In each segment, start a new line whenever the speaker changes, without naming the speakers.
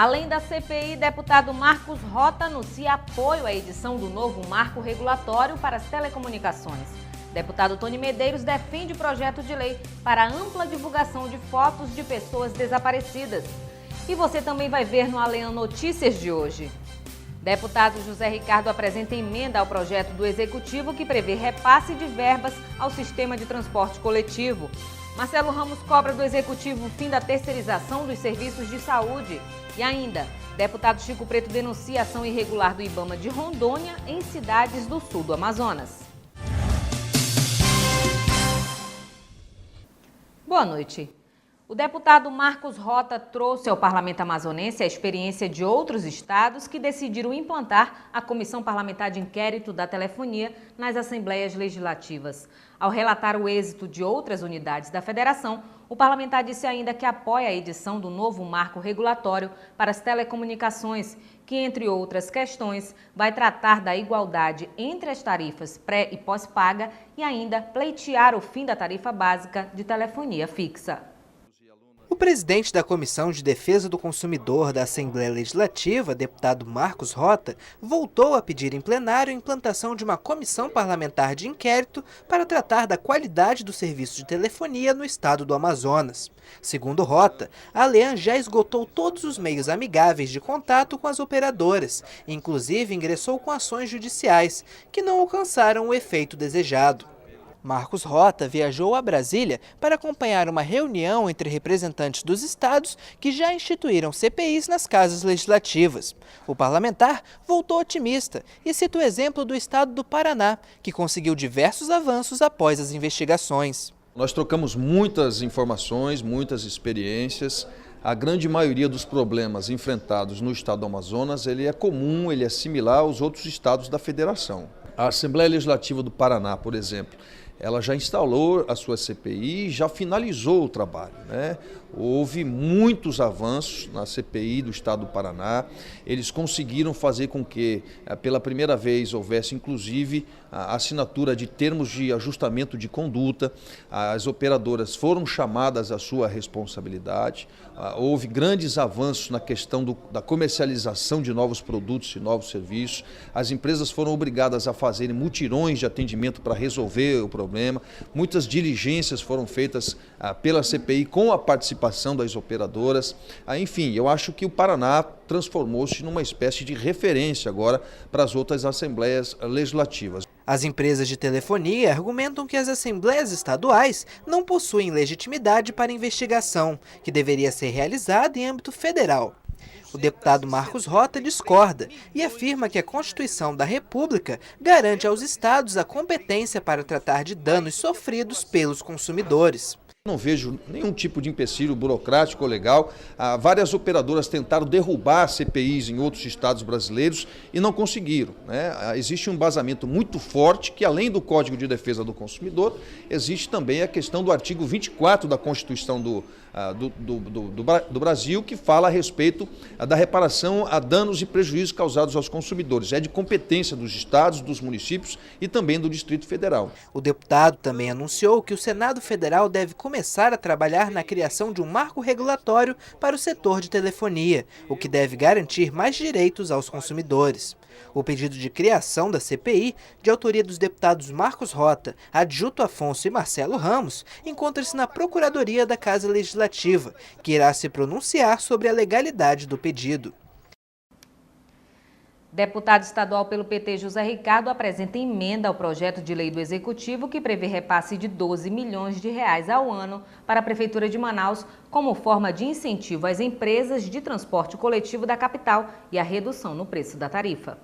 Além da CPI, deputado Marcos Rota anuncia apoio à edição do novo marco regulatório para as telecomunicações. Deputado Tony Medeiros defende projeto de lei para ampla divulgação de fotos de pessoas desaparecidas. E você também vai ver no Alean Notícias de hoje. Deputado José Ricardo apresenta emenda ao projeto do Executivo que prevê repasse de verbas ao sistema de transporte coletivo. Marcelo Ramos cobra do Executivo o fim da terceirização dos serviços de saúde. E ainda, deputado Chico Preto denuncia ação irregular do IBAMA de Rondônia em cidades do sul do Amazonas. Boa noite. O deputado Marcos Rota trouxe ao parlamento amazonense a experiência de outros estados que decidiram implantar a Comissão Parlamentar de Inquérito da Telefonia nas Assembleias Legislativas. Ao relatar o êxito de outras unidades da federação, o parlamentar disse ainda que apoia a edição do novo marco regulatório para as telecomunicações, que, entre outras questões, vai tratar da igualdade entre as tarifas pré- e pós-paga e ainda pleitear o fim da tarifa básica de telefonia fixa.
O presidente da Comissão de Defesa do Consumidor da Assembleia Legislativa, deputado Marcos Rota, voltou a pedir em plenário a implantação de uma comissão parlamentar de inquérito para tratar da qualidade do serviço de telefonia no estado do Amazonas. Segundo Rota, a Alean já esgotou todos os meios amigáveis de contato com as operadoras, inclusive ingressou com ações judiciais, que não alcançaram o efeito desejado. Marcos Rota viajou a Brasília para acompanhar uma reunião entre representantes dos estados que já instituíram CPIs nas casas legislativas. O parlamentar voltou otimista e cita o exemplo do estado do Paraná, que conseguiu diversos avanços após as investigações.
Nós trocamos muitas informações, muitas experiências. A grande maioria dos problemas enfrentados no estado do Amazonas, ele é comum, ele é similar aos outros estados da federação. A Assembleia Legislativa do Paraná, por exemplo, ela já instalou a sua CPI e já finalizou o trabalho, né? Houve muitos avanços na CPI do estado do Paraná. Eles conseguiram fazer com que, pela primeira vez, houvesse inclusive a assinatura de termos de ajustamento de conduta. As operadoras foram chamadas à sua responsabilidade. Houve grandes avanços na questão da comercialização de novos produtos e novos serviços. As empresas foram obrigadas a fazerem mutirões de atendimento para resolver o problema. Muitas diligências foram feitas pela CPI com a participação das operadoras. Enfim, eu acho que o Paraná transformou-se numa espécie de referência agora para as outras assembleias legislativas.
As empresas de telefonia argumentam que as assembleias estaduais não possuem legitimidade para investigação, que deveria ser realizada em âmbito federal. O deputado Marcos Rota discorda e afirma que a Constituição da República garante aos estados a competência para tratar de danos sofridos pelos consumidores.
Não vejo nenhum tipo de empecilho burocrático ou legal. Várias operadoras tentaram derrubar CPIs em outros estados brasileiros e não conseguiram, né? Existe um embasamento muito forte que, além do Código de Defesa do Consumidor, existe também a questão do artigo 24 da Constituição do Brasil, que fala a respeito da reparação a danos e prejuízos causados aos consumidores. É de competência dos estados, dos municípios e também do Distrito Federal.
O deputado também anunciou que o Senado Federal deve começar a trabalhar na criação de um marco regulatório para o setor de telefonia, o que deve garantir mais direitos aos consumidores. O pedido de criação da CPI, de autoria dos deputados Marcos Rota, Adjuto Afonso e Marcelo Ramos, encontra-se na Procuradoria da Casa Legislativa, que irá se pronunciar sobre a legalidade do pedido.
Deputado estadual pelo PT José Ricardo apresenta emenda ao projeto de lei do Executivo que prevê repasse de 12 milhões de reais ao ano para a Prefeitura de Manaus como forma de incentivo às empresas de transporte coletivo da capital e a redução no preço da tarifa.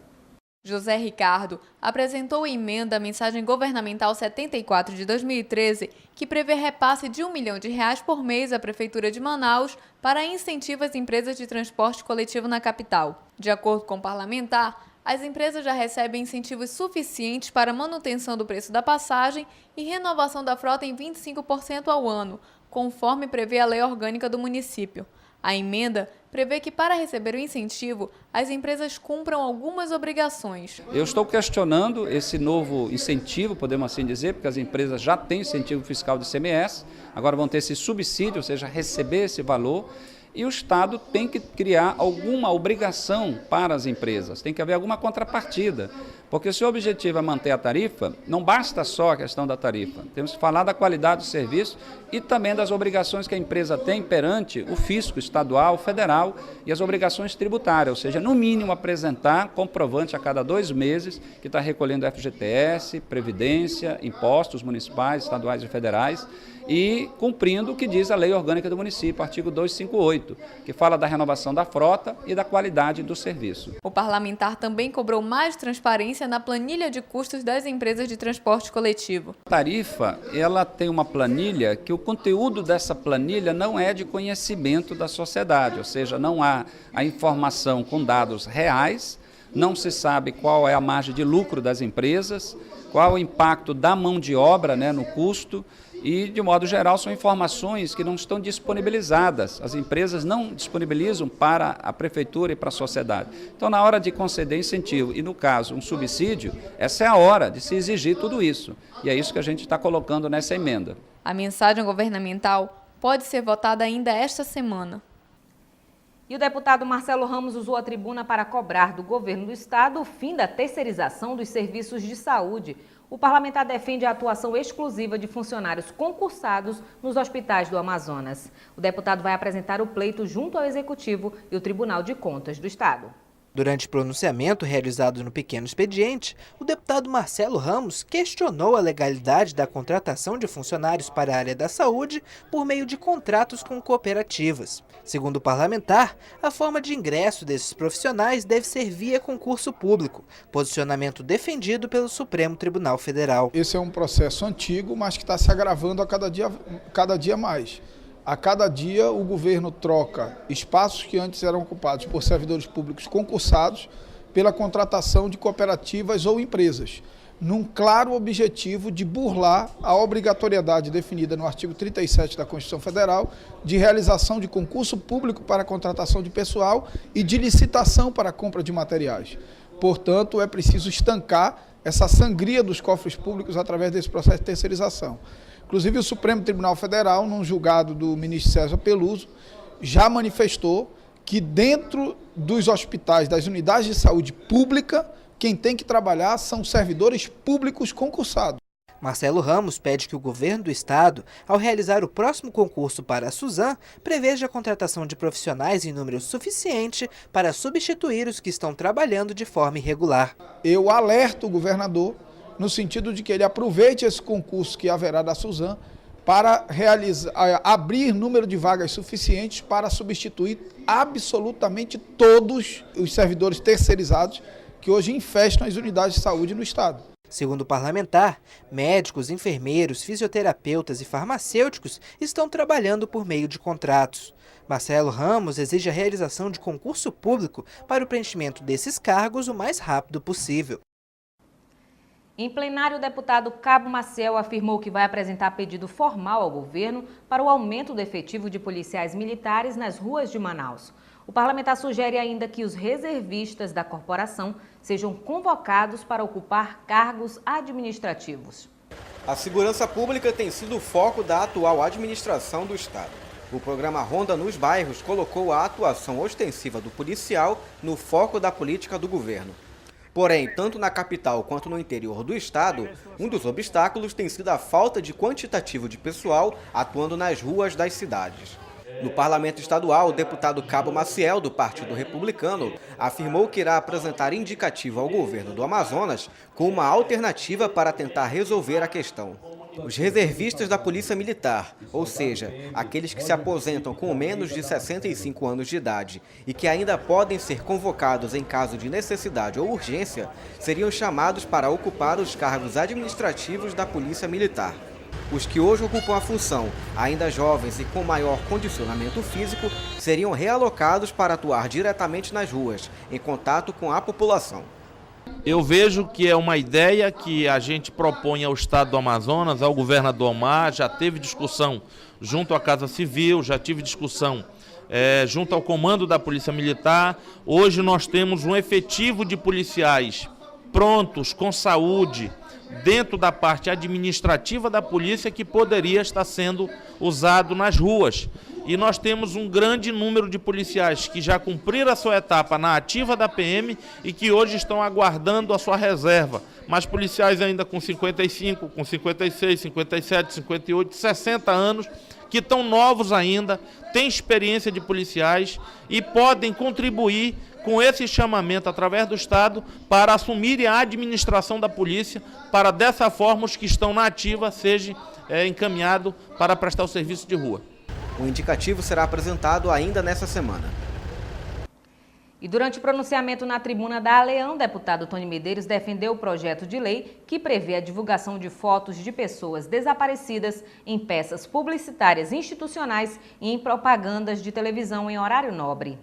José Ricardo apresentou a emenda à mensagem governamental 74 de 2013, que prevê repasse de R$ 1 milhão por mês à Prefeitura de Manaus para incentivo às empresas de transporte coletivo na capital. De acordo com o parlamentar, as empresas já recebem incentivos suficientes para a manutenção do preço da passagem e renovação da frota em 25% ao ano, conforme prevê a lei orgânica do município. A emenda prevê que, para receber o incentivo, as empresas cumpram algumas obrigações.
Eu estou questionando esse novo incentivo, podemos assim dizer, porque as empresas já têm incentivo fiscal de ICMS, agora vão ter esse subsídio, ou seja, receber esse valor. e o Estado tem que criar alguma obrigação para as empresas, tem que haver alguma contrapartida, porque se o objetivo é manter a tarifa, não basta só a questão da tarifa, temos que falar da qualidade do serviço e também das obrigações que a empresa tem perante o fisco estadual, federal e as obrigações tributárias, ou seja, no mínimo apresentar comprovante a cada 2 meses que está recolhendo FGTS, Previdência, impostos municipais, estaduais e federais, e cumprindo o que diz a Lei Orgânica do Município, artigo 258, que fala da renovação da frota e da qualidade do serviço.
O parlamentar também cobrou mais transparência na planilha de custos das empresas de transporte coletivo.
A tarifa, ela tem uma planilha que o conteúdo dessa planilha não é de conhecimento da sociedade, ou seja, não há a informação com dados reais, não se sabe qual é a margem de lucro das empresas, qual é o impacto da mão de obra, no custo, e, de modo geral, são informações que não estão disponibilizadas. As empresas não disponibilizam para a prefeitura e para a sociedade. Então, na hora de conceder incentivo e, no caso, um subsídio, essa é a hora de se exigir tudo isso. E é isso que a gente está colocando nessa emenda.
A mensagem governamental pode ser votada ainda esta semana.
E o deputado Marcelo Ramos usou a tribuna para cobrar do governo do estado o fim da terceirização dos serviços de saúde. O parlamentar defende a atuação exclusiva de funcionários concursados nos hospitais do Amazonas. O deputado vai apresentar o pleito junto ao Executivo e o Tribunal de Contas do Estado.
Durante pronunciamento realizado no pequeno expediente, o deputado Marcelo Ramos questionou a legalidade da contratação de funcionários para a área da saúde por meio de contratos com cooperativas. Segundo o parlamentar, a forma de ingresso desses profissionais deve ser via concurso público, posicionamento defendido pelo Supremo Tribunal Federal.
Esse é um processo antigo, mas que está se agravando a cada dia mais. A cada dia o governo troca espaços que antes eram ocupados por servidores públicos concursados pela contratação de cooperativas ou empresas, num claro objetivo de burlar a obrigatoriedade definida no artigo 37 da Constituição Federal de realização de concurso público para a contratação de pessoal e de licitação para a compra de materiais. Portanto, é preciso estancar essa sangria dos cofres públicos através desse processo de terceirização. Inclusive, o Supremo Tribunal Federal, num julgado do ministro César Peluso, já manifestou que dentro dos hospitais, das unidades de saúde pública, quem tem que trabalhar são servidores públicos concursados.
Marcelo Ramos pede que o governo do estado, ao realizar o próximo concurso para a Suzam, preveja a contratação de profissionais em número suficiente para substituir os que estão trabalhando de forma irregular.
Eu alerto o governador no sentido de que ele aproveite esse concurso que haverá da Suzam para abrir número de vagas suficientes para substituir absolutamente todos os servidores terceirizados que hoje infestam as unidades de saúde no estado.
Segundo o parlamentar, médicos, enfermeiros, fisioterapeutas e farmacêuticos estão trabalhando por meio de contratos. Marcelo Ramos exige a realização de concurso público para o preenchimento desses cargos o mais rápido possível.
Em plenário, o deputado Cabo Maciel afirmou que vai apresentar pedido formal ao governo para o aumento do efetivo de policiais militares nas ruas de Manaus. O parlamentar sugere ainda que os reservistas da corporação sejam convocados para ocupar cargos administrativos.
A segurança pública tem sido o foco da atual administração do Estado. O programa Ronda nos Bairros colocou a atuação ostensiva do policial no foco da política do governo. Porém, tanto na capital quanto no interior do estado, um dos obstáculos tem sido a falta de quantitativo de pessoal atuando nas ruas das cidades. No parlamento estadual, o deputado Cabo Maciel, do Partido Republicano, afirmou que irá apresentar indicativo ao governo do Amazonas com uma alternativa para tentar resolver a questão. Os reservistas da Polícia Militar, ou seja, aqueles que se aposentam com menos de 65 anos de idade e que ainda podem ser convocados em caso de necessidade ou urgência, seriam chamados para ocupar os cargos administrativos da Polícia Militar. Os que hoje ocupam a função, ainda jovens e com maior condicionamento físico, seriam realocados para atuar diretamente nas ruas, em contato com a população.
Eu vejo que é uma ideia que a gente propõe ao Estado do Amazonas, ao governador Omar, já teve discussão junto à Casa Civil, já tive discussão junto ao comando da Polícia Militar. Hoje nós temos um efetivo de policiais prontos, com saúde, dentro da parte administrativa da polícia que poderia estar sendo usado nas ruas. e nós temos um grande número de policiais que já cumpriram a sua etapa na ativa da PM e que hoje estão aguardando a sua reserva. Mas policiais ainda com 55, com 56, 57, 58, 60 anos, que estão novos ainda, têm experiência de policiais e podem contribuir com esse chamamento através do Estado para assumirem a administração da polícia, para dessa forma os que estão na ativa sejam encaminhados para prestar o serviço de rua.
O indicativo será apresentado ainda nesta semana.
E durante o pronunciamento na tribuna da Aleã, o deputado Tony Medeiros defendeu o projeto de lei que prevê a divulgação de fotos de pessoas desaparecidas em peças publicitárias institucionais e em propagandas de televisão em horário nobre.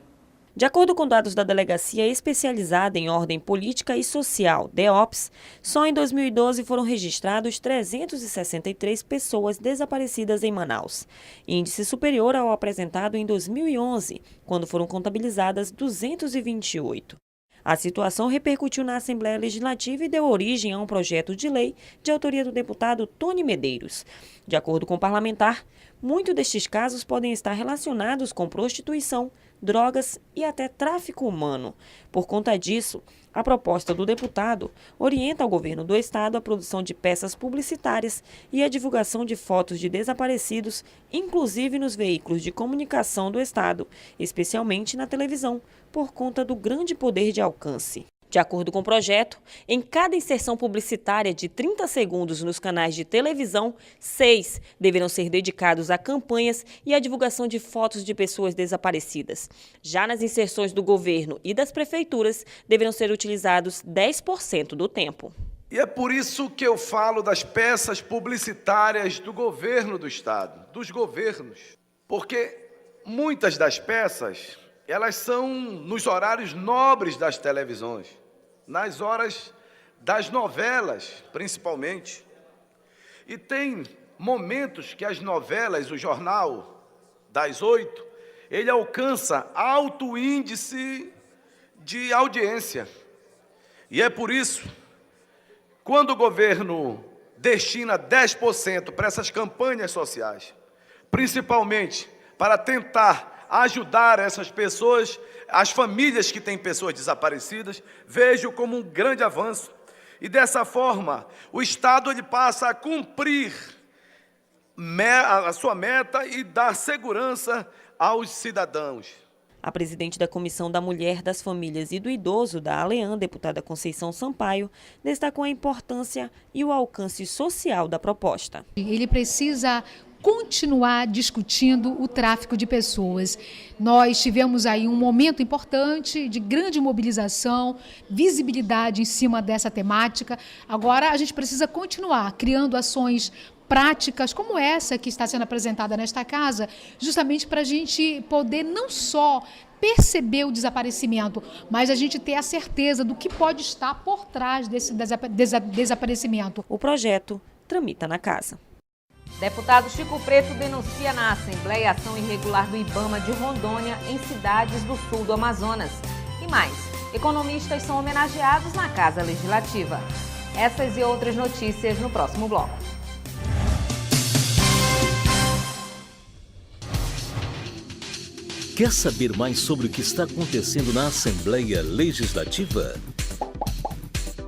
De acordo com dados da Delegacia Especializada em Ordem Política e Social, DEOPS, só em 2012 foram registrados 363 pessoas desaparecidas em Manaus, índice superior ao apresentado em 2011, quando foram contabilizadas 228. A situação repercutiu na Assembleia Legislativa e deu origem a um projeto de lei de autoria do deputado Tony Medeiros. De acordo com o parlamentar, muitos destes casos podem estar relacionados com prostituição, drogas e até tráfico humano. Por conta disso, a proposta do deputado orienta ao governo do estado a produção de peças publicitárias e a divulgação de fotos de desaparecidos, inclusive nos veículos de comunicação do estado, especialmente na televisão, por conta do grande poder de alcance. De acordo com o projeto, em cada inserção publicitária de 30 segundos nos canais de televisão, 6 deverão ser dedicados a campanhas e à divulgação de fotos de pessoas desaparecidas. Já nas inserções do governo e das prefeituras, deverão ser utilizados 10% do tempo.
E é por isso que eu falo das peças publicitárias do governo do estado, dos governos, porque muitas das peças, elas são nos horários nobres das televisões, nas horas das novelas, principalmente. E tem momentos que as novelas, o jornal das 8, ele alcança alto índice de audiência. E é por isso, quando o governo destina 10% para essas campanhas sociais, principalmente para tentar ajudar essas pessoas, as famílias que têm pessoas desaparecidas, vejo como um grande avanço. E dessa forma, o Estado ele passa a cumprir a sua meta e dar segurança aos cidadãos.
A presidente da Comissão da Mulher, das Famílias e do Idoso da Aleã, deputada Conceição Sampaio, destacou a importância e o alcance social da proposta.
Ele precisa continuar discutindo o tráfico de pessoas. Nós tivemos aí um momento importante de grande mobilização, visibilidade em cima dessa temática. Agora a gente precisa continuar criando ações práticas como essa que está sendo apresentada nesta casa, justamente para a gente poder não só perceber o desaparecimento, mas a gente ter a certeza do que pode estar por trás desse desaparecimento.
O projeto tramita na casa.
Deputado Chico Preto denuncia na Assembleia a ação irregular do IBAMA de Rondônia em cidades do sul do Amazonas. E mais, economistas são homenageados na Casa Legislativa. Essas e outras notícias no próximo bloco.
Quer saber mais sobre o que está acontecendo na Assembleia Legislativa?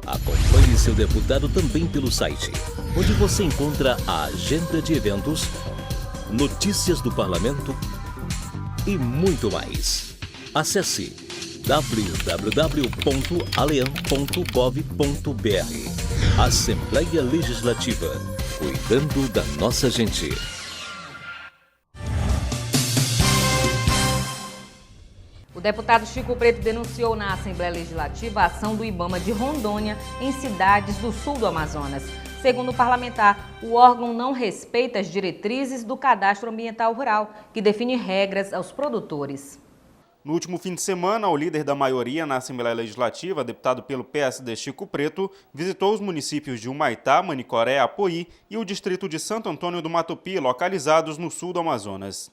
Acompanhe seu deputado também pelo site, onde você encontra a agenda de eventos, notícias do parlamento e muito mais. Acesse www.aleam.gov.br. Assembleia Legislativa, cuidando da nossa gente.
O deputado Chico Preto denunciou na Assembleia Legislativa a ação do IBAMA de Rondônia em cidades do sul do Amazonas. Segundo o parlamentar, o órgão não respeita as diretrizes do Cadastro Ambiental Rural, que define regras aos produtores.
No último fim de semana, o líder da maioria na Assembleia Legislativa, deputado pelo PSD Chico Preto, visitou os municípios de Humaitá, Manicoré, Apoí e o distrito de Santo Antônio do Matopi, localizados no sul do Amazonas.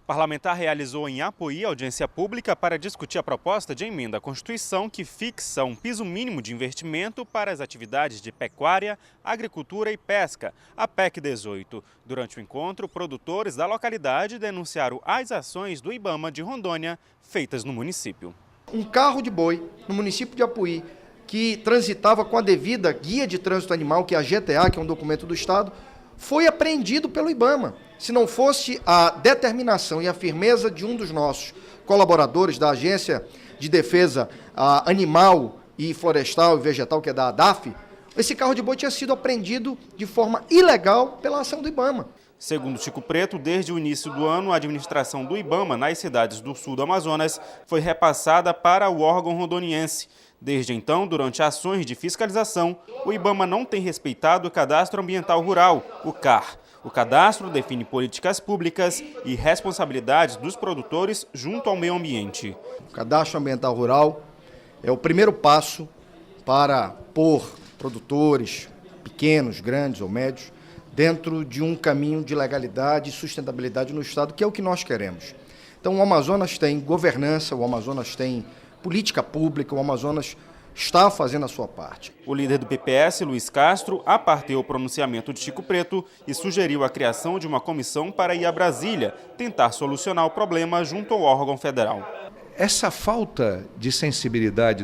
O parlamentar realizou em Apuí audiência pública para discutir a proposta de emenda à Constituição que fixa um piso mínimo de investimento para as atividades de pecuária, agricultura e pesca, a PEC 18. Durante o encontro, produtores da localidade denunciaram as ações do IBAMA de Rondônia feitas no município.
Um carro de boi no município de Apuí, que transitava com a devida guia de trânsito animal, que é a GTA, que é um documento do Estado, foi apreendido pelo IBAMA. Se não fosse a determinação e a firmeza de um dos nossos colaboradores da Agência de Defesa Animal e Florestal e Vegetal, que é da ADAF, esse carro de boi tinha sido apreendido de forma ilegal pela ação do IBAMA.
Segundo Chico Preto, desde o início do ano, a administração do IBAMA nas cidades do sul do Amazonas foi repassada para o órgão rondoniense. Desde então, durante ações de fiscalização, o IBAMA não tem respeitado o Cadastro Ambiental Rural, o CAR. O cadastro define políticas públicas e responsabilidades dos produtores junto ao meio ambiente.
O Cadastro Ambiental Rural é o primeiro passo para pôr produtores, pequenos, grandes ou médios, dentro de um caminho de legalidade e sustentabilidade no Estado, que é o que nós queremos. Então, o Amazonas tem governança, o Amazonas tem política pública, o Amazonas está fazendo a sua parte.
O líder do PPS, Luiz Castro, aparteu o pronunciamento de Chico Preto e sugeriu a criação de uma comissão para ir a Brasília tentar solucionar o problema junto ao órgão federal.
Essa falta de sensibilidade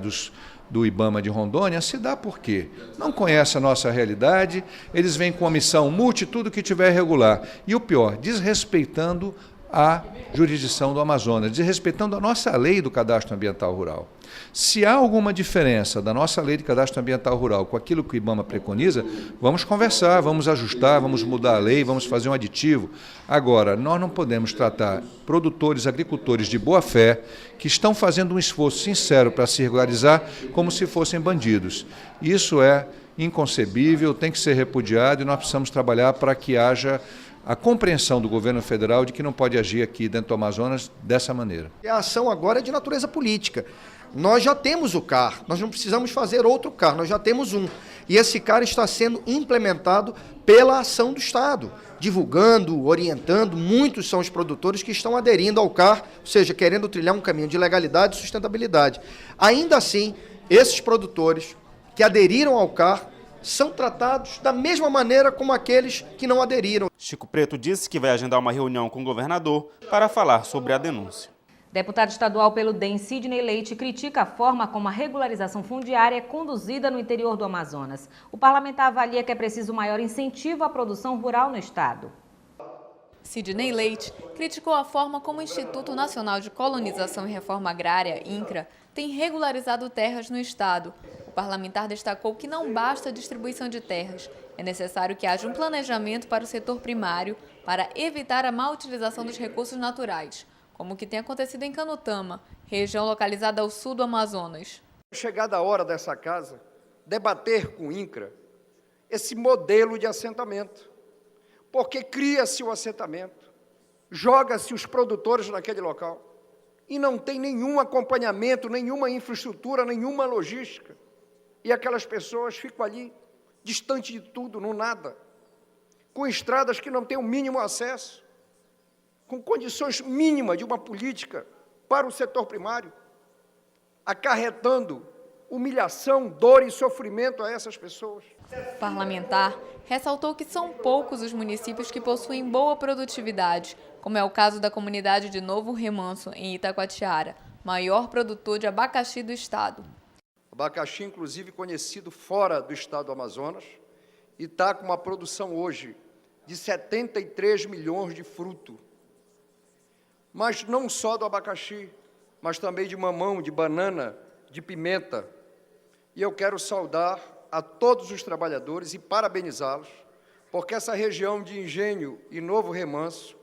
do IBAMA de Rondônia se dá porque não conhece a nossa realidade, eles vêm com a missão multi tudo que tiver regular. E o pior, desrespeitando a jurisdição do Amazonas, desrespeitando a nossa lei do Cadastro Ambiental Rural. Se há alguma diferença da nossa lei de Cadastro Ambiental Rural com aquilo que o IBAMA preconiza, vamos conversar, vamos ajustar, vamos mudar a lei, vamos fazer um aditivo. Agora, nós não podemos tratar produtores, agricultores de boa fé, que estão fazendo um esforço sincero para se regularizar, como se fossem bandidos. Isso é inconcebível, tem que ser repudiado e nós precisamos trabalhar para que haja a compreensão do governo federal de que não pode agir aqui dentro do Amazonas dessa maneira.
A ação agora é de natureza política. Nós já temos o CAR, nós não precisamos fazer outro CAR, nós já temos um. E esse CAR está sendo implementado pela ação do Estado, divulgando, orientando. Muitos são os produtores que estão aderindo ao CAR, ou seja, querendo trilhar um caminho de legalidade e sustentabilidade. Ainda assim, esses produtores que aderiram ao CAR são tratados da mesma maneira como aqueles que não aderiram.
Chico Preto disse que vai agendar uma reunião com o governador para falar sobre a denúncia.
Deputado estadual pelo DEM, Sidney Leite, critica a forma como a regularização fundiária é conduzida no interior do Amazonas. O parlamentar avalia que é preciso maior incentivo à produção rural no estado.
Sidney Leite criticou a forma como o Instituto Nacional de Colonização e Reforma Agrária, INCRA, tem regularizado terras no estado. O parlamentar destacou que não basta a distribuição de terras. É necessário que haja um planejamento para o setor primário para evitar a má utilização dos recursos naturais, como o que tem acontecido em Canutama, região localizada ao sul do Amazonas.
Chegada a hora dessa casa, debater com o INCRA esse modelo de assentamento, porque cria-se o assentamento, joga-se os produtores naquele local e não tem nenhum acompanhamento, nenhuma infraestrutura, nenhuma logística. E aquelas pessoas ficam ali, distante de tudo, no nada, com estradas que não têm o mínimo acesso, com condições mínimas de uma política para o setor primário, acarretando humilhação, dor e sofrimento a essas pessoas.
O parlamentar ressaltou que são poucos os municípios que possuem boa produtividade, como é o caso da comunidade de Novo Remanso, em Itacoatiara, maior produtor de abacaxi do estado.
Abacaxi, inclusive, conhecido fora do estado do Amazonas, e está com uma produção hoje de 73 milhões de fruto. Mas não só do abacaxi, mas também de mamão, de banana, de pimenta. E eu quero saudar a todos os trabalhadores e parabenizá-los, porque essa região de Engenho e Novo Remanso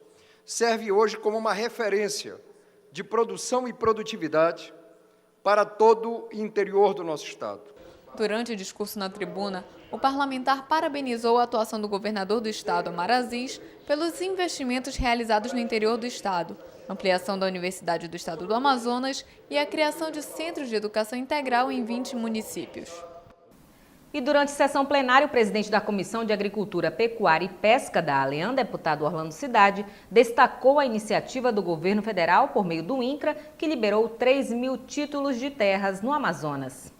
serve hoje como uma referência de produção e produtividade para todo o interior do nosso estado.
Durante o discurso na tribuna, o parlamentar parabenizou a atuação do governador do estado, Omar Aziz, pelos investimentos realizados no interior do estado, ampliação da Universidade do Estado do Amazonas e a criação de centros de educação integral em 20 municípios.
E durante sessão plenária, o presidente da Comissão de Agricultura, Pecuária e Pesca da ALEAN, deputado Orlando Cidade, destacou a iniciativa do governo federal por meio do INCRA, que liberou 3.000 títulos de terras no Amazonas.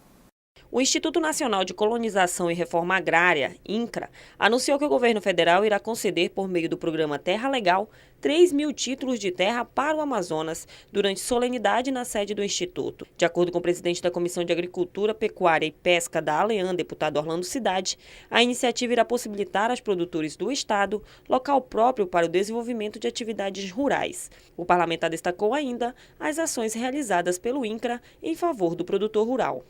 O Instituto Nacional de Colonização e Reforma Agrária, INCRA, anunciou que o governo federal irá conceder, por meio do programa Terra Legal, 3.000 títulos de terra para o Amazonas durante solenidade na sede do Instituto. De acordo com o presidente da Comissão de Agricultura, Pecuária e Pesca da ALEAN, deputado Orlando Cidade, a iniciativa irá possibilitar aos produtores do Estado local próprio para o desenvolvimento de atividades rurais. O parlamentar destacou ainda as ações realizadas pelo INCRA em favor do produtor rural.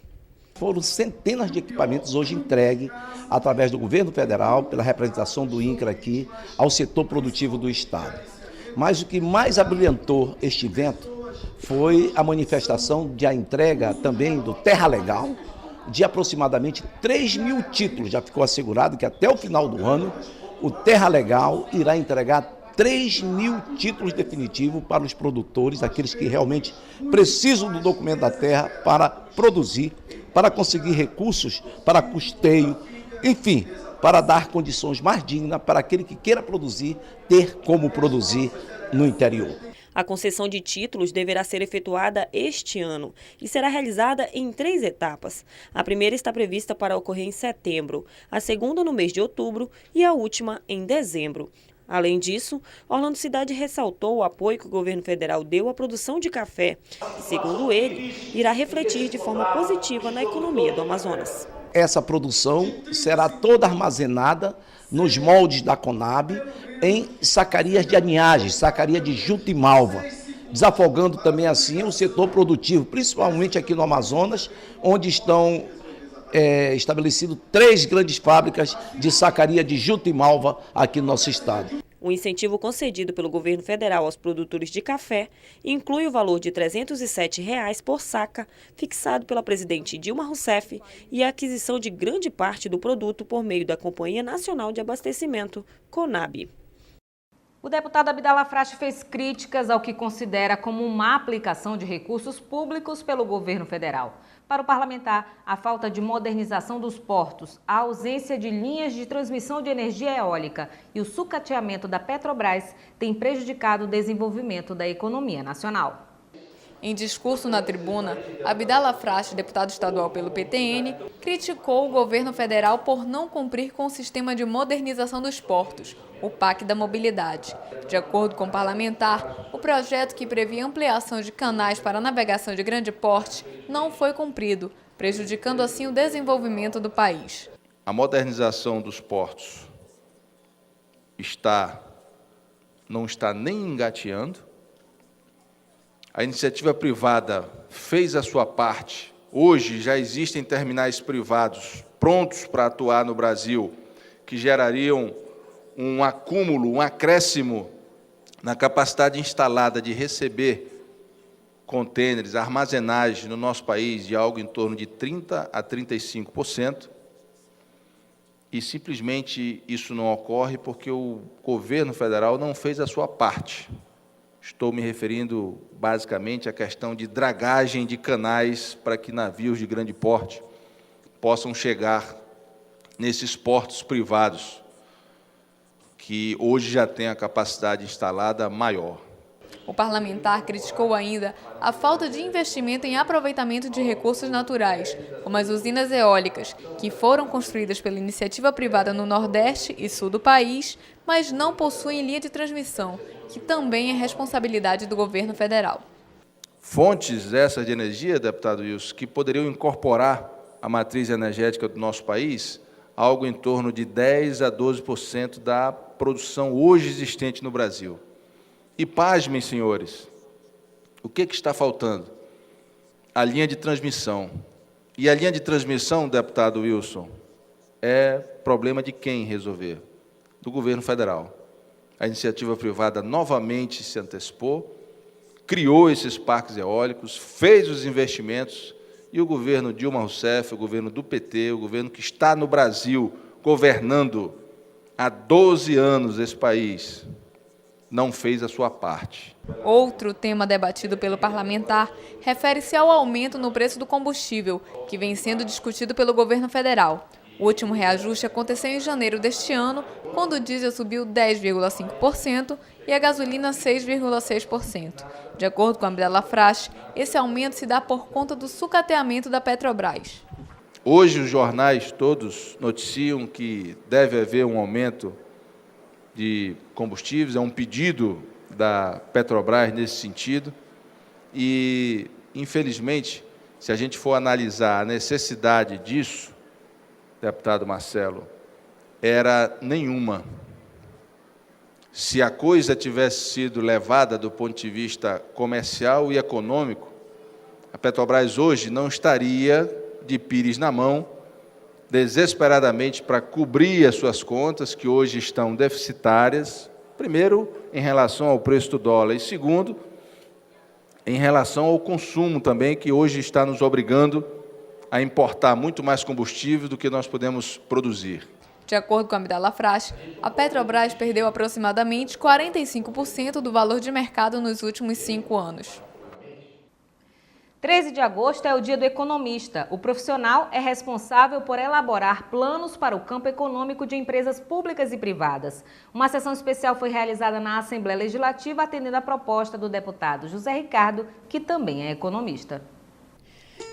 Foram centenas de equipamentos hoje entregues através do governo federal, pela representação do INCRA aqui, ao setor produtivo do Estado. Mas o que mais abrilhantou este evento foi a manifestação de a entrega também do Terra Legal, de aproximadamente 3.000 títulos. Já ficou assegurado que até o final do ano o Terra Legal irá entregar 3.000 títulos definitivos para os produtores, aqueles que realmente precisam do documento da terra para produzir, para conseguir recursos para custeio, enfim, para dar condições mais dignas para aquele que queira produzir, ter como produzir no interior.
A concessão de títulos deverá ser efetuada este ano e será realizada em 3 etapas. A primeira está prevista para ocorrer em setembro, a segunda no mês de outubro e a última em dezembro. Além disso, Orlando Cidade ressaltou o apoio que o governo federal deu à produção de café, que, segundo ele, irá refletir de forma positiva na economia do Amazonas.
Essa produção será toda armazenada nos moldes da Conab em sacarias de aninhagem, sacaria de juta e malva, desafogando também assim o setor produtivo, principalmente aqui no Amazonas, onde estão estabelecido 3 grandes fábricas de sacaria de juta e malva aqui no nosso estado.
O incentivo concedido pelo governo federal aos produtores de café inclui o valor de R$ 307 por saca, fixado pela presidente Dilma Rousseff, e a aquisição de grande parte do produto por meio da Companhia Nacional de Abastecimento, CONAB.
O deputado Abdala Frache fez críticas ao que considera como má aplicação de recursos públicos pelo governo federal. Para o parlamentar, a falta de modernização dos portos, a ausência de linhas de transmissão de energia eólica e o sucateamento da Petrobras têm prejudicado o desenvolvimento da economia nacional.
Em discurso na tribuna, Abdala Frache, deputado estadual pelo PTN, criticou o governo federal por não cumprir com o sistema de modernização dos portos, o PAC da Mobilidade. De acordo com o parlamentar, o projeto que previa ampliação de canais para navegação de grande porte não foi cumprido, prejudicando assim o desenvolvimento do país.
A modernização dos portos não está nem engateando. A iniciativa privada fez a sua parte. Hoje já existem terminais privados prontos para atuar no Brasil, que gerariam um acúmulo, um acréscimo na capacidade instalada de receber contêineres, armazenagem no nosso país de algo em torno de 30% a 35%. E simplesmente isso não ocorre porque o governo federal não fez a sua parte. Estou me referindo basicamente à questão de dragagem de canais para que navios de grande porte possam chegar nesses portos privados, que hoje já têm a capacidade instalada maior.
O parlamentar criticou ainda a falta de investimento em aproveitamento de recursos naturais, como as usinas eólicas, que foram construídas pela iniciativa privada no Nordeste e Sul do país, mas não possuem linha de transmissão, que também é responsabilidade do governo federal.
Fontes essas de energia, deputado Wilson, que poderiam incorporar a matriz energética do nosso país, algo em torno de 10% a 12% da produção hoje existente no Brasil. E pasmem, senhores, o que está faltando? A linha de transmissão. E a linha de transmissão, deputado Wilson, é problema de quem resolver? Do governo federal. A iniciativa privada novamente se antecipou, criou esses parques eólicos, fez os investimentos, e o governo Dilma Rousseff, o governo do PT, o governo que está no Brasil governando há 12 anos esse país, não fez a sua parte.
Outro tema debatido pelo parlamentar refere-se ao aumento no preço do combustível, que vem sendo discutido pelo governo federal. O último reajuste aconteceu em janeiro deste ano, quando o diesel subiu 10,5% e a gasolina 6,6%. De acordo com a Abdalafrache, esse aumento se dá por conta do sucateamento da Petrobras.
Hoje os jornais todos noticiam que deve haver um aumento de combustíveis, é um pedido da Petrobras nesse sentido. E, infelizmente, se a gente for analisar a necessidade disso, deputado Marcelo, era nenhuma. Se a coisa tivesse sido levada do ponto de vista comercial e econômico, a Petrobras hoje não estaria de pires na mão, desesperadamente para cobrir as suas contas, que hoje estão deficitárias, primeiro, em relação ao preço do dólar, e segundo, em relação ao consumo também, que hoje está nos obrigando a importar muito mais combustível do que nós podemos produzir.
De acordo com a Abdalafrache, a Petrobras perdeu aproximadamente 45% do valor de mercado nos últimos 5 anos.
13 de agosto é o Dia do Economista. O profissional é responsável por elaborar planos para o campo econômico de empresas públicas e privadas. Uma sessão especial foi realizada na Assembleia Legislativa, atendendo a proposta do deputado José Ricardo, que também é economista.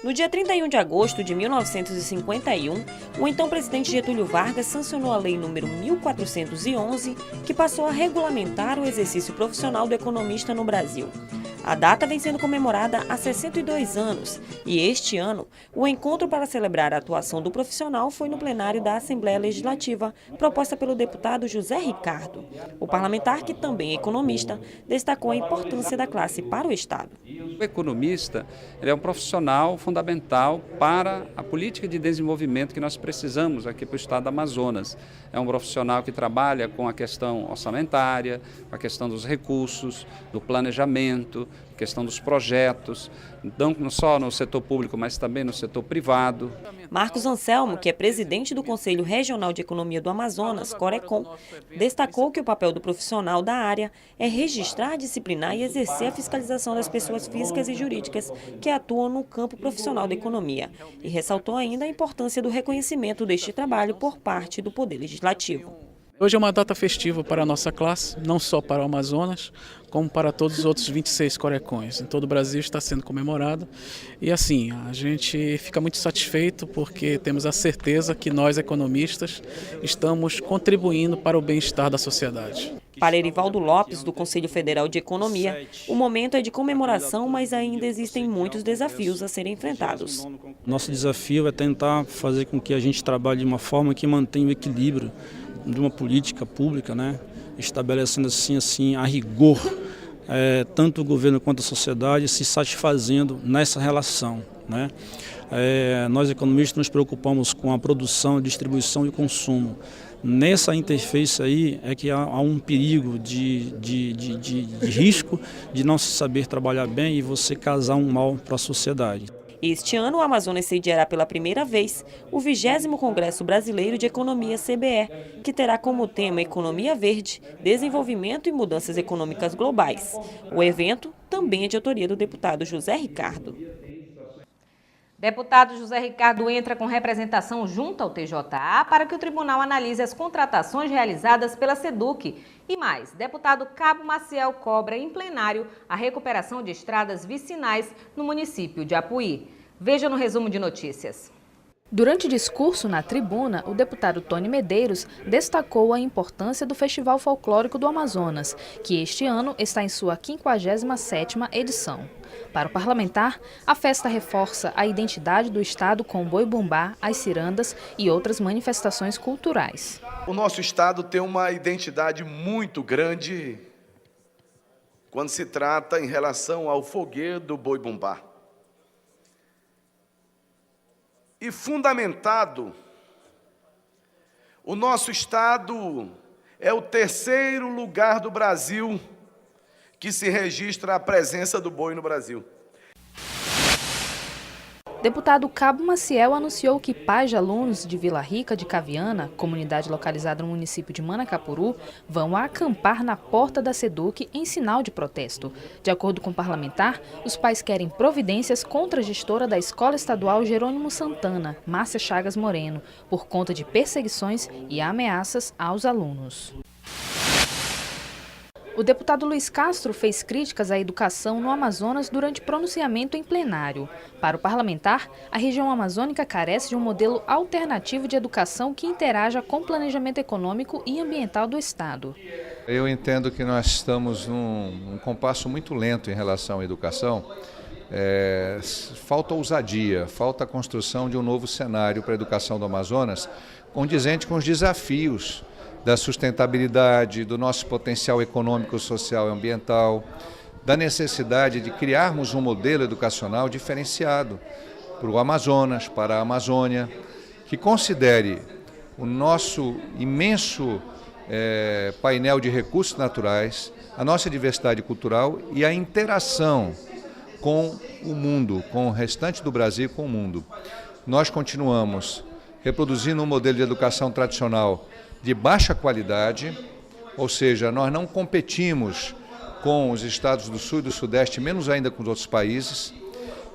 No dia 31 de agosto de 1951, o então presidente Getúlio Vargas sancionou a Lei número 1411, que passou a regulamentar o exercício profissional do economista no Brasil. A data vem sendo comemorada há 62 anos e, este ano, o encontro para celebrar a atuação do profissional foi no plenário da Assembleia Legislativa, proposta pelo deputado José Ricardo. O parlamentar, que também é economista, destacou a importância da classe para o Estado.
O economista ele é um profissional fundamental para a política de desenvolvimento que nós precisamos aqui para o Estado do Amazonas. É um profissional que trabalha com a questão orçamentária, com a questão dos recursos, do planejamento, questão dos projetos, não só no setor público, mas também no setor privado.
Marcos Anselmo, que é presidente do Conselho Regional de Economia do Amazonas, Corecon, destacou que o papel do profissional da área é registrar, disciplinar e exercer a fiscalização das pessoas físicas e jurídicas que atuam no campo profissional da economia e ressaltou ainda a importância do reconhecimento deste trabalho por parte do Poder Legislativo.
Hoje é uma data festiva para a nossa classe, não só para o Amazonas, como para todos os outros 26 Corecões. Em todo o Brasil está sendo comemorado e assim, a gente fica muito satisfeito porque temos a certeza que nós, economistas, estamos contribuindo para o bem-estar da sociedade.
Para Erivaldo Lopes, do Conselho Federal de Economia, o momento é de comemoração, mas ainda existem muitos desafios a serem enfrentados.
Nosso desafio é tentar fazer com que a gente trabalhe de uma forma que mantenha o equilíbrio de uma política pública, né? Estabelecendo assim a rigor, tanto o governo quanto a sociedade se satisfazendo nessa relação, né? Nós economistas nos preocupamos com a produção, distribuição e consumo. Nessa interface aí é que há um perigo de risco de não se saber trabalhar bem e você causar um mal para a sociedade.
Este ano, o Amazonas sediará pela primeira vez o 20º Congresso Brasileiro de Economia CBE, que terá como tema Economia Verde, Desenvolvimento e Mudanças Econômicas Globais. O evento também é de autoria do deputado José Ricardo.
Deputado José Ricardo entra com representação junto ao TJA para que o tribunal analise as contratações realizadas pela SEDUC. E mais, deputado Cabo Maciel cobra em plenário a recuperação de estradas vicinais no município de Apuí. Veja no resumo de notícias.
Durante discurso na tribuna, o deputado Tony Medeiros destacou a importância do Festival Folclórico do Amazonas, que este ano está em sua 57ª edição. Para o parlamentar, a festa reforça a identidade do estado com o boi-bumbá, as cirandas e outras manifestações culturais.
O nosso estado tem uma identidade muito grande quando se trata em relação ao fogueiro do boi-bumbá. E fundamentado, o nosso estado é o 3º lugar do Brasil que se registra a presença do boi no Brasil.
Deputado Cabo Maciel anunciou que pais de alunos de Vila Rica de Caviana, comunidade localizada no município de Manacapuru, vão acampar na porta da SEDUC em sinal de protesto. De acordo com o parlamentar, os pais querem providências contra a gestora da Escola Estadual Jerônimo Santana, Márcia Chagas Moreno, por conta de perseguições e ameaças aos alunos. O deputado Luiz Castro fez críticas à educação no Amazonas durante pronunciamento em plenário. Para o parlamentar, a região amazônica carece de um modelo alternativo de educação que interaja com o planejamento econômico e ambiental do Estado.
Eu entendo que nós estamos num compasso muito lento em relação à educação. Falta ousadia, falta a construção de um novo cenário para a educação do Amazonas, condizente com os desafios da sustentabilidade, do nosso potencial econômico, social e ambiental, da necessidade de criarmos um modelo educacional diferenciado para o Amazonas, para a Amazônia, que considere o nosso imenso painel de recursos naturais, a nossa diversidade cultural e a interação com o mundo, com o restante do Brasil e com o mundo. Nós continuamos reproduzindo um modelo de educação tradicional de baixa qualidade, ou seja, nós não competimos com os estados do Sul e do Sudeste, menos ainda com os outros países,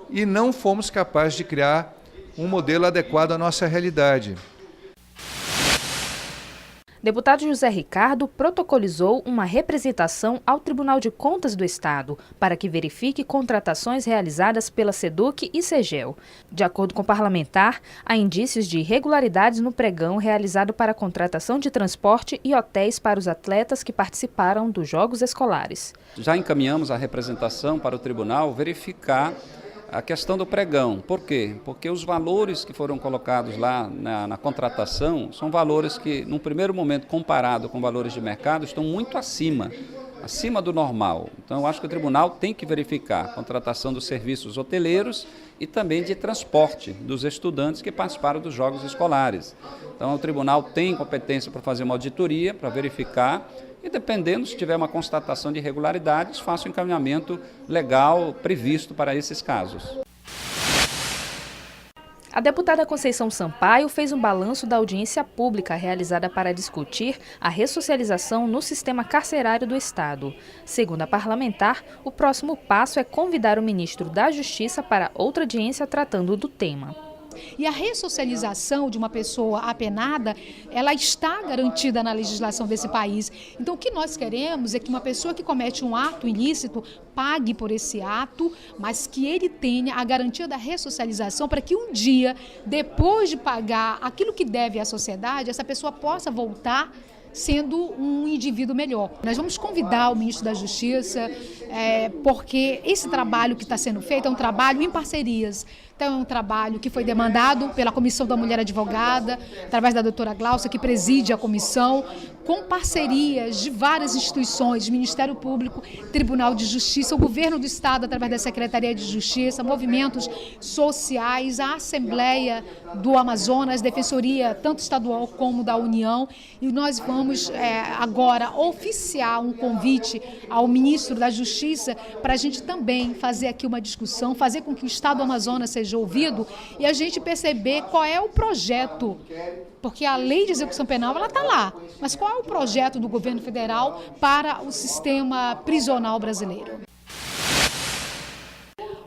e não fomos capazes de criar um modelo adequado à nossa realidade.
Deputado José Ricardo protocolizou uma representação ao Tribunal de Contas do Estado para que verifique contratações realizadas pela SEDUC e SEGEL. De acordo com o parlamentar, há indícios de irregularidades no pregão realizado para a contratação de transporte e hotéis para os atletas que participaram dos Jogos Escolares.
Já encaminhamos a representação para o tribunal verificar a questão do pregão. Por quê? Porque os valores que foram colocados lá na contratação são valores que, num primeiro momento, comparado com valores de mercado, estão muito acima do normal. Então, eu acho que o tribunal tem que verificar a contratação dos serviços hoteleiros e também de transporte dos estudantes que participaram dos Jogos Escolares. Então, o tribunal tem competência para fazer uma auditoria, para verificar, e dependendo, se tiver uma constatação de irregularidades, faça o encaminhamento legal previsto para esses casos.
A deputada Conceição Sampaio fez um balanço da audiência pública realizada para discutir a ressocialização no sistema carcerário do Estado. Segundo a parlamentar, o próximo passo é convidar o ministro da Justiça para outra audiência tratando do tema.
E a ressocialização de uma pessoa apenada, ela está garantida na legislação desse país. Então, o que nós queremos é que uma pessoa que comete um ato ilícito pague por esse ato, mas que ele tenha a garantia da ressocialização para que um dia, depois de pagar aquilo que deve à sociedade, essa pessoa possa voltar sendo um indivíduo melhor. Nós vamos convidar o ministro da Justiça, porque esse trabalho que está sendo feito é um trabalho em parcerias. Então, é um trabalho que foi demandado pela Comissão da Mulher Advogada, através da doutora Glaucia, que preside a comissão, com parcerias de várias instituições, Ministério Público, Tribunal de Justiça, o Governo do Estado, através da Secretaria de Justiça, movimentos sociais, a Assembleia do Amazonas, Defensoria, tanto estadual como da União. E nós vamos agora oficiar um convite ao ministro da Justiça para a gente também fazer aqui uma discussão, fazer com que o Estado do Amazonas seja ouvido e a gente perceber qual é o projeto, porque a lei de execução penal ela está lá, mas qual é o projeto do governo federal para o sistema prisional brasileiro?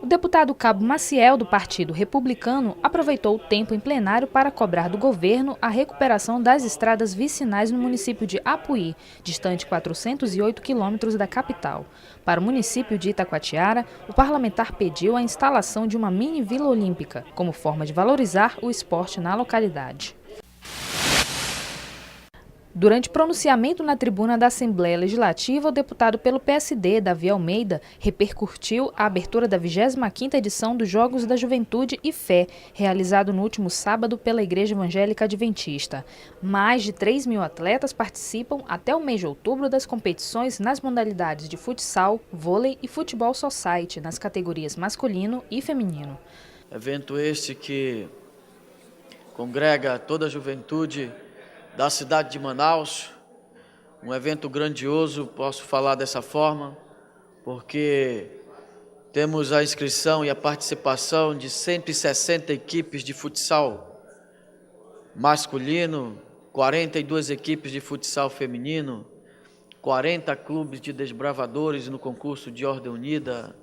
O deputado Cabo Maciel, do Partido Republicano, aproveitou o tempo em plenário para cobrar do governo a recuperação das estradas vicinais no município de Apuí, distante 408 quilômetros da capital. Para o município de Itacoatiara, o parlamentar pediu a instalação de uma mini Vila Olímpica, como forma de valorizar o esporte na localidade. Durante pronunciamento na tribuna da Assembleia Legislativa, o deputado pelo PSD, Davi Almeida, repercutiu a abertura da 25ª edição dos Jogos da Juventude e Fé, realizado no último sábado pela Igreja Evangélica Adventista. Mais de 3.000 atletas participam até o mês de outubro das competições nas modalidades de futsal, vôlei e futebol society, nas categorias masculino e feminino.
Evento este que congrega toda a juventude da cidade de Manaus, um evento grandioso, posso falar dessa forma, porque Temos a inscrição e a participação de 160 equipes de futsal masculino, 42 equipes de futsal feminino, 40 clubes de desbravadores no concurso de Ordem Unida.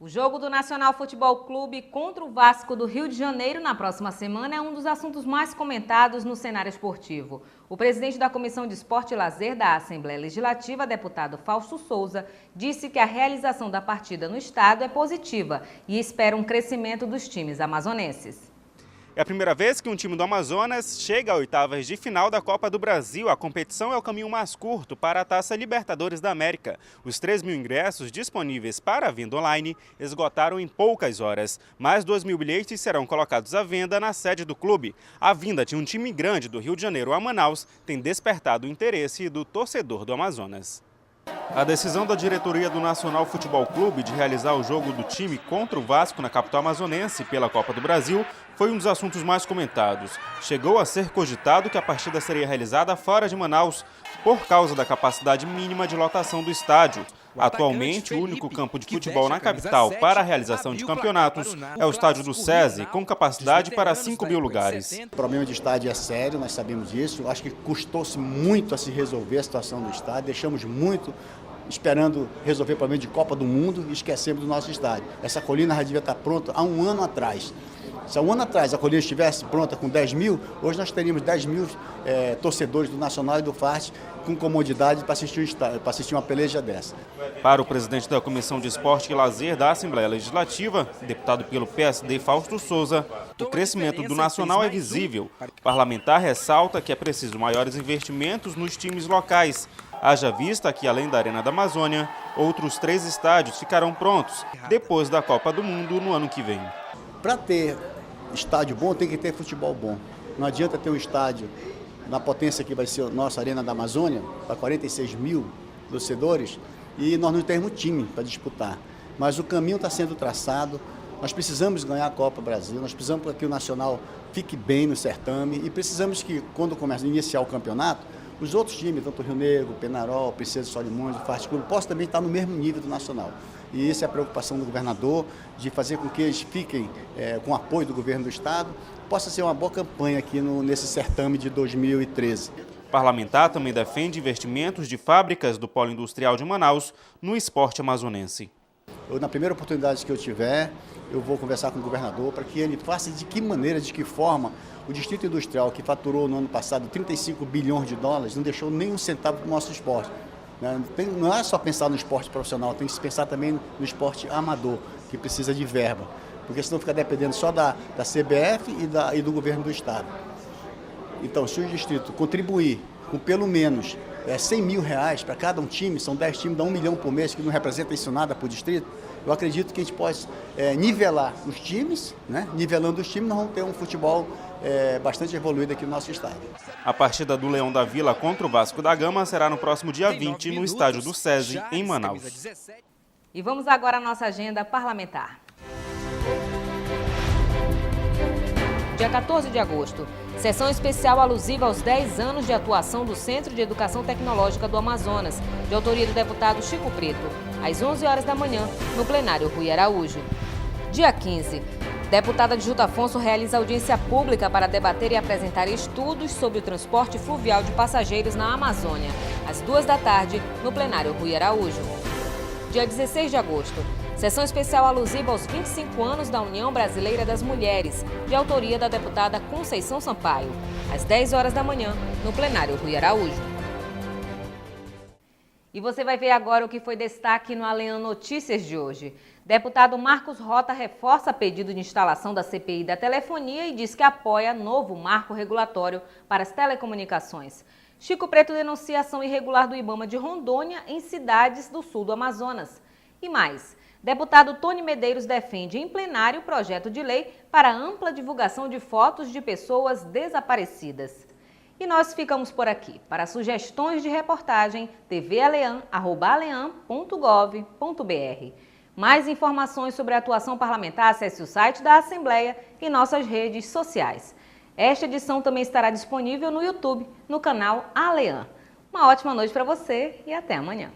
O jogo do Nacional Futebol Clube contra o Vasco do Rio de Janeiro na próxima semana é um dos assuntos mais comentados no cenário esportivo. O presidente da Comissão de Esporte e Lazer da Assembleia Legislativa, deputado Fausto Souza, disse que a realização da partida no estado é positiva e espera um crescimento dos times amazonenses.
É a primeira vez que um time do Amazonas chega a oitavas de final da Copa do Brasil. A competição é o caminho mais curto para a Taça Libertadores da América. Os 3.000 ingressos disponíveis para a venda online esgotaram em poucas horas. Mais 2.000 bilhetes serão colocados à venda na sede do clube. A vinda de um time grande do Rio de Janeiro a Manaus tem despertado o interesse do torcedor do Amazonas. A decisão da diretoria do Nacional Futebol Clube de realizar o jogo do time contra o Vasco na capital amazonense pela Copa do Brasil foi um dos assuntos mais comentados. Chegou a ser cogitado que a partida seria realizada fora de Manaus por causa da capacidade mínima de lotação do estádio. Atualmente, o único campo de futebol na capital para a realização de campeonatos é o estádio do SESI, com capacidade para 5.000 lugares.
O problema de estádio é sério, nós sabemos disso. Acho que custou-se muito a se resolver a situação do estádio. Deixamos muito esperando resolver o problema de Copa do Mundo e esquecemos do nosso estádio. Essa colina já devia estar pronta há um ano atrás. Se há um ano atrás a colina estivesse pronta com 10.000, hoje nós teríamos 10.000 torcedores do Nacional e do FART com comodidade para assistir uma peleja dessa.
Para o presidente da Comissão de Esporte e Lazer da Assembleia Legislativa, deputado pelo PSD Fausto Souza, o crescimento do Nacional é visível. O parlamentar ressalta que é preciso maiores investimentos nos times locais. Haja vista que, além da Arena da Amazônia, outros 3 estádios ficarão prontos depois da Copa do Mundo no ano que vem.
Para ter estádio bom, tem que ter futebol bom. Não adianta ter um estádio na potência que vai ser a nossa Arena da Amazônia, para 46.000 torcedores, e nós não temos time para disputar. Mas o caminho está sendo traçado, nós precisamos ganhar a Copa Brasil, nós precisamos que o Nacional fique bem no certame e precisamos que, quando começa a iniciar o campeonato, os outros times, tanto o Rio Negro, Penarol, Princesa de Solimões, o FART Clube, possam também estar no mesmo nível do Nacional. E essa é a preocupação do governador, de fazer com que eles fiquem com o apoio do governo do estado. Possa ser uma boa campanha aqui nesse certame de 2013.
O parlamentar também defende investimentos de fábricas do Polo Industrial de Manaus no esporte amazonense.
Na primeira oportunidade que eu tiver, eu vou conversar com o governador para que ele faça de que maneira, de que forma o Distrito Industrial, que faturou no ano passado 35 bilhões de dólares, não deixou nem um centavo do nosso esporte. Não é só pensar no esporte profissional, tem que se pensar também no esporte amador, que precisa de verba, porque senão fica dependendo só da CBF e do governo do estado. Então, se o distrito contribuir com pelo menos R$100.000 para cada um time, são 10 times, dá 1 milhão por mês, que não representa isso nada para o distrito, eu acredito que a gente pode nivelar os times, né? Nivelando os times, nós vamos ter um futebol bastante evoluído aqui no nosso estádio.
A partida do Leão da Vila contra o Vasco da Gama será no próximo dia 20 no estádio do SESI, em Manaus.
E vamos agora à nossa agenda parlamentar. Dia 14 de agosto, sessão especial alusiva aos 10 anos de atuação do Centro de Educação Tecnológica do Amazonas, de autoria do deputado Chico Preto, às 11 horas da manhã, no plenário Rui Araújo. Dia 15, deputada Adjuta Afonso realiza audiência pública para debater e apresentar estudos sobre o transporte fluvial de passageiros na Amazônia, às 2 da tarde, no plenário Rui Araújo. Dia 16 de agosto, sessão especial alusiva aos 25 anos da União Brasileira das Mulheres, de autoria da deputada Conceição Sampaio, às 10 horas da manhã, no plenário Rui Araújo. E você vai ver agora o que foi destaque no Alean Notícias de hoje. Deputado Marcos Rota reforça pedido de instalação da CPI da telefonia e diz que apoia novo marco regulatório para as telecomunicações. Chico Preto denuncia ação irregular do IBAMA de Rondônia em cidades do sul do Amazonas. E mais, deputado Tony Medeiros defende em plenário o projeto de lei para ampla divulgação de fotos de pessoas desaparecidas. E nós ficamos por aqui. Para sugestões de reportagem, tvalean@alean.gov.br. Mais informações sobre a atuação parlamentar, acesse o site da Assembleia e nossas redes sociais. Esta edição também estará disponível no YouTube, no canal Alean. Uma ótima noite para você e até amanhã.